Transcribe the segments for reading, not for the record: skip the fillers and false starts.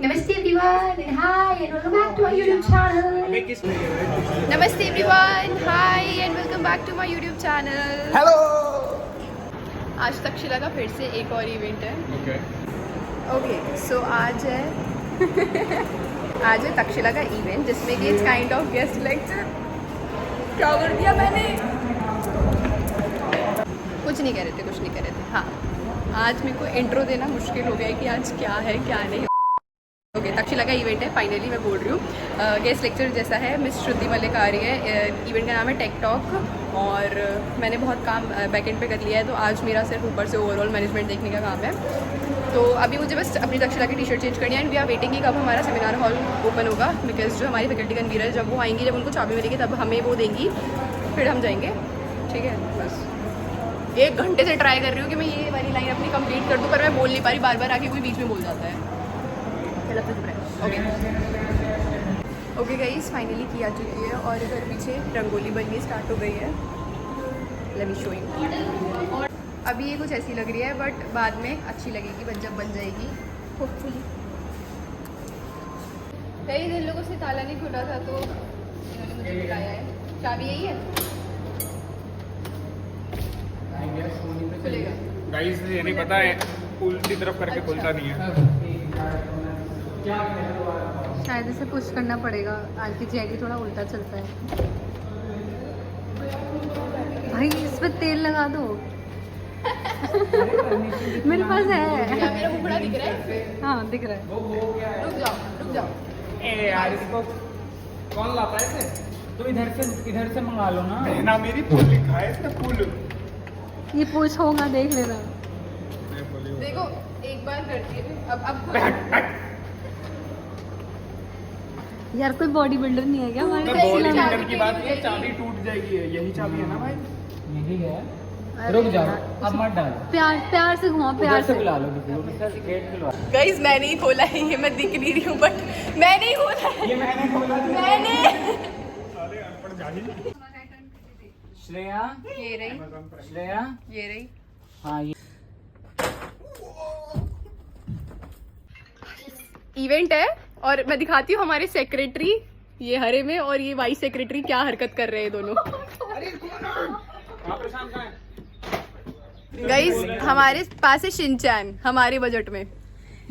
Namaste everyone and hi and welcome back to our YouTube channel. Namaste everyone, hi and welcome back to my YouTube channel. Hello. आज तक्षशिला का फिर से एक और event है. Okay so आज है आज है तक्षशिला का इवेंट जिसमें कि it's kind of guest lecture. क्या कर दिया मैंने? कुछ नहीं कह रहे थे. हाँ, आज मेरे को इंट्रो देना मुश्किल हो गया है कि आज क्या है क्या नहीं. ओके तक्षशिला का इवेंट है, फाइनली मैं बोल रही हूँ. गेस्ट लेक्चर जैसा है, मिस श्रुति मलिक आ रही है. इवेंट का नाम है टेक टॉक और मैंने बहुत काम बैकएंड पे कर लिया है, तो आज मेरा सिर्फ ऊपर से ओवरऑल मैनेजमेंट देखने का काम है. तो अभी मुझे बस अपनी तक्षशिला की टी शर्ट चेंज करनी है एंड वी आर वेटिंग कि कब हमारा सेमिनार हॉल ओपन होगा. बिकॉज जो हमारी फैकल्टी कन्वीनर है, जब वो आएंगी, जब उनको चाबी मिलेगी तब हमें वो देंगी, फिर हम जाएंगे. ठीक है, बस 1 घंटे से ट्राई कर रही हूँ कि मैं ये वाली लाइन अपनी कंप्लीट कर दूँ, पर मैं बोल नहीं पा रही. बार बार आके कोई बीच में बोल जाता है. ओके गाइस, फाइनली की आ चुकी है और इधर पीछे रंगोली बननी स्टार्ट हो गई है. Let me show you. और अभी ये कुछ ऐसी लग रही है बट बाद में अच्छी लगेगी जब बन जाएगी होपफुली. कई दिन लोगों से ताला नहीं खुला था तो इन्होंने मुझे बुलाया है. चाबी यही है, खुलेगा. गाइस ये नहीं पता है, उल्टी तरफ करके खुलता नहीं है. शायद इसे पुश करना पड़ेगा. आज की जैकेट थोड़ा उल्टा चलता है. भाई इस पे तेल लगा दो. मेरे पास है. क्या मेरा मुखड़ा दिख रहा है? हाँ दिख रहा है. रुक जाओ. ए यार इसको कौन लाता है इसे? तो इधर से मंगा लो ना. ना मेरी फूल लिखा है इसमें, फूल. ये पुश होगा, देख लेना. देखो एक बार करती है. अब यार कोई बॉडी बिल्डर नहीं है क्या हमारे? बॉडी बिल्डर की बात नहीं है, चाबी टूट जाएगी. यही चाबी है ना भाई? यही है. रुक जाओ, अब मत डालो. प्यार से घुमाओ, प्यार से बुला लो किसी. गाइस मैंने ही खोला है, ये मैं दिख नहीं रही हूँ बट मैंने ही खोला है. ये मैंने खोला. मैंने. साले अनपढ़ जाहिल. श्रेया ये रही. श्रेया ये रही. हाँ ये इवेंट है और मैं दिखाती हूँ हमारे सेक्रेटरी, ये हरे में, और ये वाइस सेक्रेटरी क्या हरकत कर रहे हैं दोनों. गाइस हमारे पास है शिनचैन हमारे बजट में.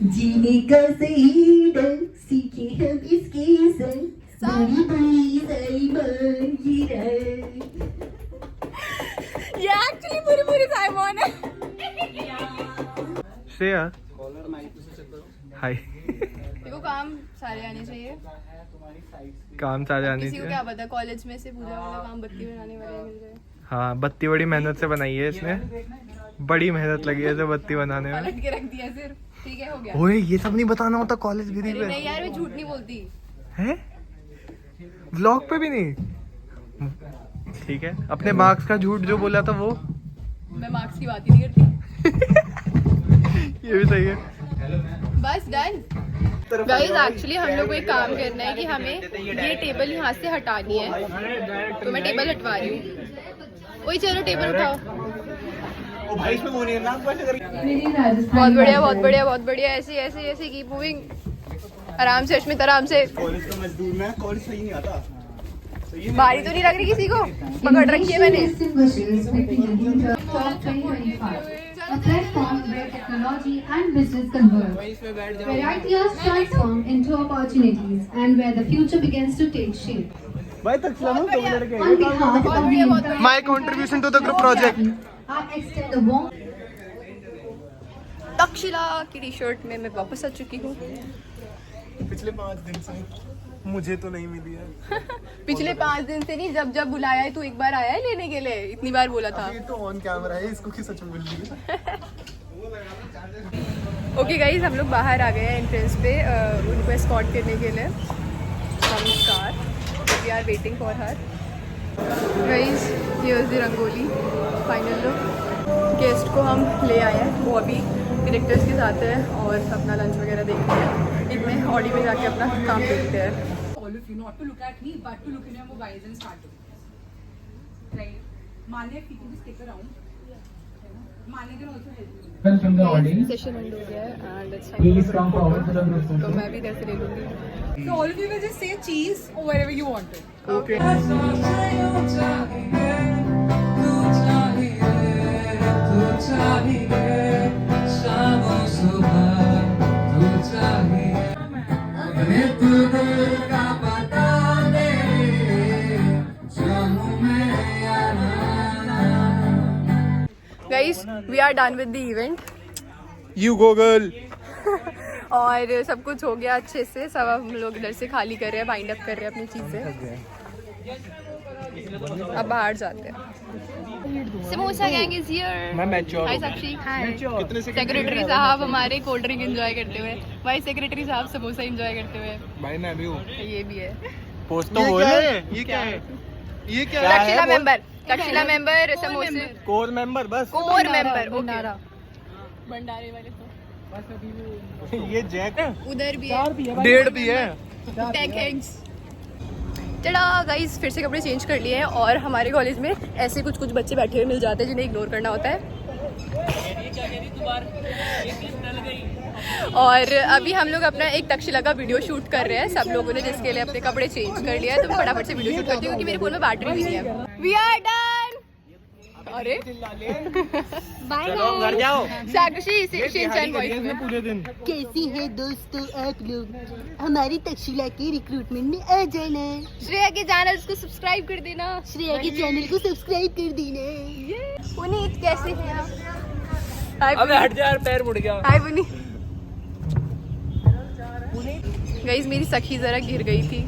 जीने का सही ढंग सीखे हम इसके संग. बड़ी बड़ी साइमन ये एक्चुअली पूरी साइमन है. श्रेया हाय. देखो काम सारे आने चाहिए. काम सारे आने किसी को क्या पता कॉलेज में से पूजा वाला काम बत्ती बनाने वाले मिल जाए. हाँ, बत्ती बड़ी मेहनत से बनाई है इसने. बड़ी मेहनत लगी है इसे बत्ती बनाने में. पलट के रख दिया सिर्फ. ठीक है, हो गया. ओए ये सब नहीं बताना होता कॉलेज भी. अरे नहीं यार, मैं झूठ नहीं बोलती. है व्लॉग पे भी नहीं. ठीक है, अपने मार्क्स का झूठ जो बोला था वो. मैं मार्क्स की बात ही नहीं करती. ये भी सही है. बस डन. गाइस एक्चुअली हम लोग को एक काम करना है कि हमें ये टेबल यहाँ से हटानी है, तो मैं टेबल हटवा रही हूँ. वही चलो टेबल उठाओ. बहुत बढ़िया. ऐसे कीप मूविंग. आराम से अश्मित, आराम से. कॉलेज का मजदूर मैं, कॉलेज सही नहीं आता. बारी तो नहीं लग रही किसी को. पकड़ रखी है मैंने. A platform where technology and business converge, where ideas transform into opportunities, and where the future begins to take shape. भाई तक्षशिला में दो लड़के On behalf of the entire My contribution to the group project. I extend a warm Takshashila की T shirt में मैं वापस आ चुकी हूँ. पिछले 5 दिन से मुझे तो नहीं मिली है. पिछले 5 दिन से नहीं, जब बुलाया है तू एक बार आया है लेने के लिए. इतनी बार बोला था. ये तो ऑन कैमरा है, इसको किस सच में मिल रही है. ओके गाइस, हम लोग बाहर आ गए हैं एंट्रेंस पे उनको एस्कॉर्ट करने के लिए. नमस्कार. We are waiting for her. Guys here's the rangoli final look. Guest को हम ले आए हैं, वो अभी डायरेक्टर्स के साथ है और अपना लंच वगैरह देखते हैं. इनमें ऑडी में जाके अपना काम देखते हैं. All of you not to look at me but to look in your mobiles and start doing this. Right? Manya, if you can just stick around. Mane can also help you. From the audience, session and हो गया है and it's please come forward to the group तो photo. मैं भी इधर से ले लूँगी. So all of you will just say cheese or wherever you want it. Okay. Guys, we are done with the event. You go girl. और सब कुछ हो गया अच्छे से. सब हम लोग इधर से खाली कर रहे हैं, बाइंड अप कर रहे हैं अपनी चीज़ें. अब बाहर जाते हैं. Samosa gang is here. मैं मैच्योर हाय साक्षी. हाय. कितने सेक्रेटरी साहब हमारे कोल्ड ड्रिंक एंजॉय करते हुए. भाई सेक्रेटरी साहब समोसा एंजॉय करते हुए. भाई मैं भी हूँ. ये भी है. पोस्ट तो बोल. ये क्या है? ये क्या है? तक्षशिला मेंबर. तक्षशिला मेंबर समोसे. कोर मेंबर बस. Core member. ओके. भंडारे वाले तो. ये जैक है. उधर भी है. 1.5 भी है. Take hands. चला गाइस, फिर से कपड़े चेंज कर लिए हैं और हमारे कॉलेज में ऐसे कुछ कुछ बच्चे बैठे हुए मिल जाते हैं जिन्हें इग्नोर करना होता है. और अभी हम लोग अपना एक तक्षशिला का वीडियो शूट कर रहे हैं सब लोगों ने, जिसके लिए अपने कपड़े चेंज कर लिया है. तो मैं फटाफट से वीडियो शूट करती हूँ क्योंकि मेरे फोन में बैटरी भी नहीं है. We are done. अरे चलो घर जाओ. साक्षी शिनचैन वॉइस में. पूरे दिन. कैसी है दोस्तों आप लोग, हमारी तक्षशिला के रिक्रूटमेंट में आ जाना. श्रेया के चैनल को सब्सक्राइब कर देना. श्रेया के चैनल को सब्सक्राइब कर देना. पुनीत कैसे हैं आप? अबे हट जा यार, पैर मुड़ गया. हाय पुनीत. गाइस मेरी सखी जरा गिर गई थी.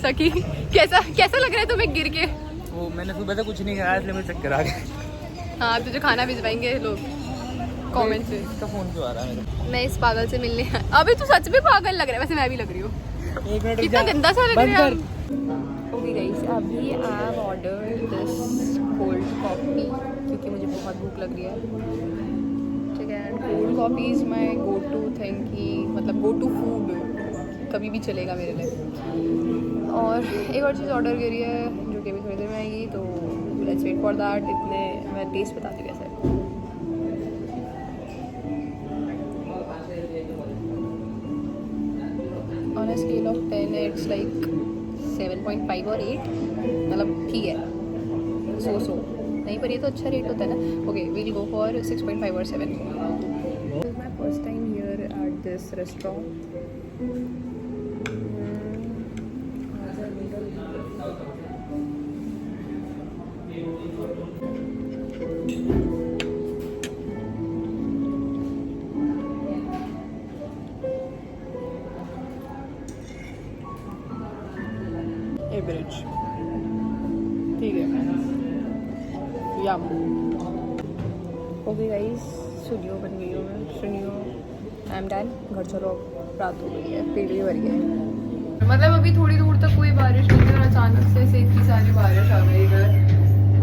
सखी कैसा लग रहा है तुम्हें गिर के? वो मैंने सुबह से कुछ नहीं खाया इसलिए मुझे चक्कर आ गए. हाँ तुझे खाना भिजवाएंगे लोग कमेंट से. इसका फोन क्यों आ रहा है मेरे? मैं इस पागल से मिलने. अभी तू सच में पागल लग रहा है. वैसे मैं भी लग रही हूँ. एक मिनट कितना गंदा सा लग रहा है. ओके गाइस, अभी I have ordered this cold coffee क्योंकि मुझे बहुत भूख लग रही है. ठीक है. Cold coffee is my go to thing की मतलब गो टू फूड. कभी भी चलेगा मेरे लिए. और एक और चीज़ ऑर्डर करी है जो कि अभी थोड़ी देर में आएगी. तो लेट्स वेट फॉर दैट. इतने मैं टेस्ट बताती हूँ कैसा है. On a scale of 10 it's like 7.5 और 8. मतलब ठीक है. सो नहीं, पर ये तो अच्छा रेट होता है ना. ओके वील गो फॉर 6.5 और 7. This is my first time here at this restaurant. Average ठीक है. यम. ओके गाइस, सुनियो बन गई हूँ मैं. सुनियो आई एम डन. घर चलो, रात हो गई है, पेट भी भर गया है. मतलब अभी थोड़ी दूर तक कोई बारिश नहीं थी और अचानक से इतनी सारी बारिश आ गई इधर.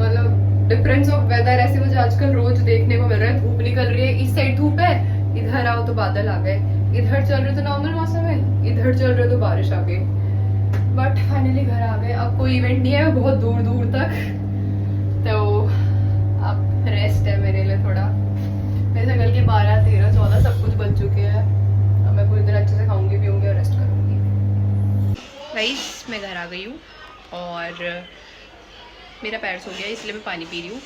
मतलब डिफरेंस ऑफ वेदर ऐसे मुझे आजकल रोज देखने को मिल रहा है. धूप निकल रही है, इस साइड धूप है, इधर आओ तो बादल आ गए. इधर चल रहे तो नॉर्मल मौसम है, इधर चल रहे तो बारिश आ गई. बट फाइनली घर आ गए. अब कोई इवेंट नहीं है बहुत दूर दूर तक, तो अब रेस्ट है मेरे लिए थोड़ा. वैसे कल के 12, 13, 14 सब कुछ बन चुके हैं. अब मैं पूरी तरह अच्छे से खाऊंगी पीऊंगी और रेस्ट करूंगी. गाइस मैं घर आ गई हूँ और मेरा पैर सो गया इसलिए मैं पानी पी रही हूँ.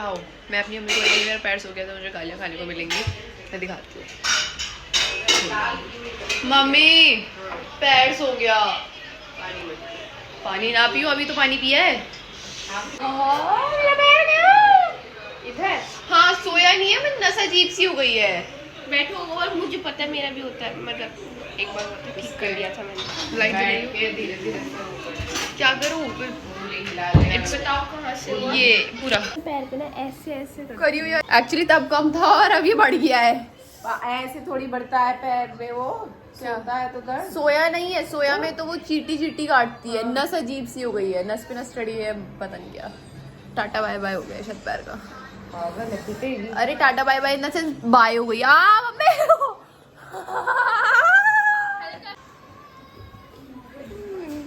आओ, मैं अपनी मम्मी को बोली मेरा पैर सो गया तो मुझे गालियाँ खाने को मिलेंगी. मैं दिखाती हूँ. मम्मी पैर सो गया. पानी ना पियो, अभी तो पानी पिया है. इधर हाँ सोया नहीं है, मैं नस अजीब सी हो गई है. बैठो. और मुझे पता है मेरा भी होता है. मतलब एक बार होता है, ठीक कर दिया था मैंने. लाइट धीरे धीरे क्या करूँ. बताओ कहाँ से हुआ? ये पूरा पैर पे ना ऐसे ऐसे करी हुई है. एक्चुअली तब कम था और अब ये बढ़ गया है. ऐसे थोड़ी बढ़ता है पैर में, वो सोता है तो दर्द. सोया नहीं है, सोया में तो वो चीटी चीटी काटती है. नस अजीब सी हो गई है, नस पे नस चढ़ी है, पता नहीं क्या. टाटा बाय बाय हो गया शायद पैर का. अरे टाटा बाय बाय ना से बाय हो गई. मम्मी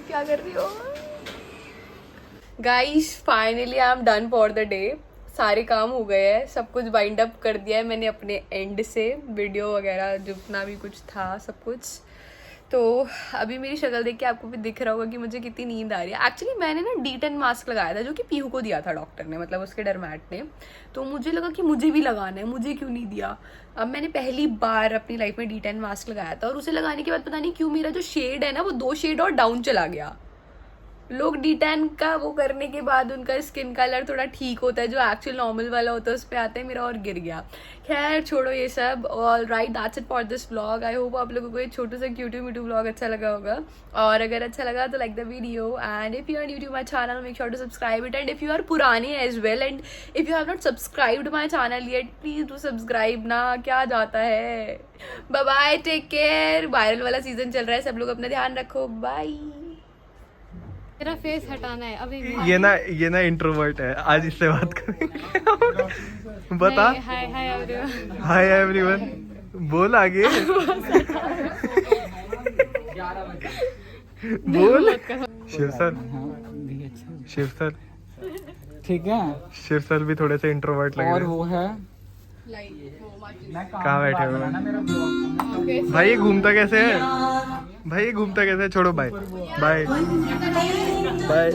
क्या कर रही हो. Guys finally I am done for the day. सारे काम हो गए हैं, सब कुछ बाइंड अप कर दिया है मैंने अपने एंड से, वीडियो वगैरह जितना भी कुछ था सब कुछ। तो अभी मेरी शक्ल देख के आपको भी दिख रहा होगा कि मुझे कितनी नींद आ रही है। एक्चुअली मैंने ना D10 मास्क लगाया था जो कि पीहू को दिया था डॉक्टर ने, मतलब उसके डरमैट ने। तो मुझे लगा कि मुझे भी लगाना है, मुझे क्यों नहीं दिया। अब मैंने पहली बार अपनी लाइफ में D10 मास्क लगाया था और उसे लगाने के बाद पता नहीं क्यों मेरा जो शेड है ना वो 2 शेड और डाउन चला गया। लोग D10 का वो करने के बाद उनका स्किन कलर थोड़ा ठीक होता है, जो एक्चुअल नॉर्मल वाला होता है उस पर आता है, मेरा और गिर गया। खैर छोड़ो ये सब। All right, that's it for this vlog. I hope आप लोगों को ये छोटा सा क्यूटू म्यूटू व्लॉग अच्छा लगा होगा, और अगर अच्छा लगा तो like the video, and if you are new to my channel make sure to subscribe it, and if you are पुराने as well and if you have not subscribed my channel yet please do subscribe ना, क्या जाता है। Bye bye, take care. Viral वाला season चल रहा है, सब लोग अपना ध्यान रखो, बाय। मेरा फेस हटाना है अभी। ये ना इंट्रोवर्ट है, आज इससे बात करेंगे। बता। हाय हाय एवरीवन। हाय एवरीवन, बोल आगे। बोल। शिव सर, शिव सर, ठीक है। शिव सर भी थोड़े से इंट्रोवर्ट लग और रहे हैं। वो है कहाँ बैठे हुए हैं? भाई ये घूमता कैसे है? भाई ये घूमता कैसे है? छोड़ो, बाय बाय बाय।